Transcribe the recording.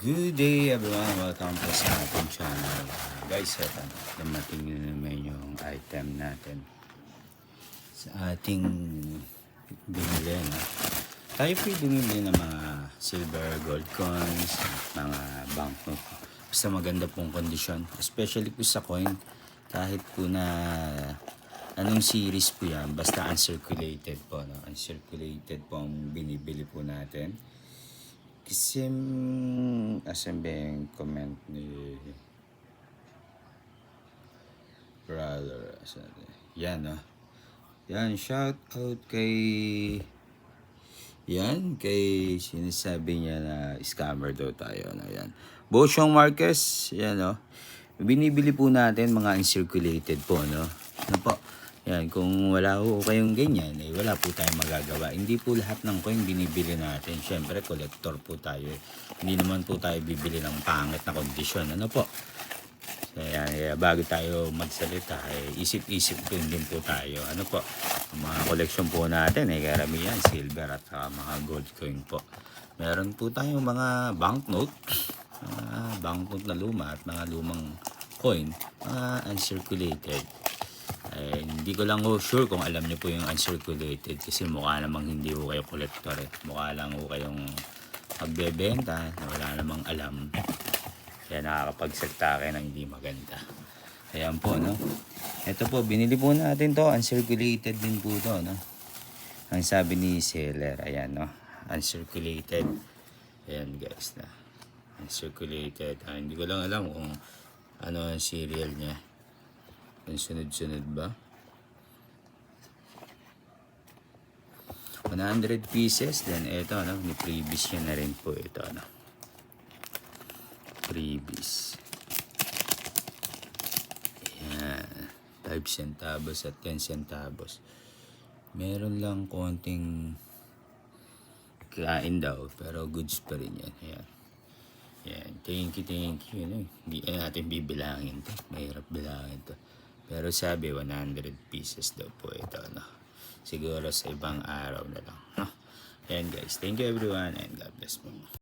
Good day everyone, welcome po sa ating channel. Guys, eto, dumating na naman yung item natin sa ating binili. No? Tayo po bumili ng mga silver, gold coins, mga banknote. Basta maganda pong kondisyon, especially po sa coin. Kahit po na anong series po yan, basta uncirculated po. No? Uncirculated po ang binibili po natin. Kasi, asan ba yung comment ni brother? Yan, no? Yan, shout out kay sinasabi niya na scammer daw tayo. No? Yan. Bosyong Marquez, yan, no? Binibili po natin mga uncirculated po, no? Ano po? Yan, kung wala po kayong ganyan, wala po tayong magagawa. Hindi po lahat ng coin binibili natin. Siyempre, collector po tayo. Hindi naman po tayo bibili ng pangit na kondisyon. Ano po? Kaya bago tayo magsalita, isip-isip din po tayo. Ano po? Ang mga collection po natin, karamihan, silver at mga gold coin po. Meron po tayong mga banknote, mga banknote na luma at mga lumang coin, mga uncirculated. Hindi ko lang sure kung alam niyo po yung uncirculated kasi mukha namang hindi po kayo collector Mukha lang po kayong magbebenta na wala namang alam. Kaya nakakapagsalita kayo ng hindi maganda. Ayan po, no? Ito po, binili po natin to. Uncirculated din po to, no? Ang sabi ni seller, ayan, no? Uncirculated. Ayan, guys, na. Uncirculated. Hindi ko lang alam kung ano ang serial niya. Ang sunod-sunod ba? 100 pieces. Then ito, no? Ni previous yan na rin po ito, no? Previous. Ayan. 5 centavos at 10 centavos. Meron lang konting kain daw. Pero goods pa rin yan. Ayan. Ayan. Thank you. No? Hindi natin bibilangin to. Mahirap bilangin to. Pero sabi 100 pieces daw po ito, no? Siguro sa ibang araw na lang, no? Ayan guys, thank you everyone and God bless po.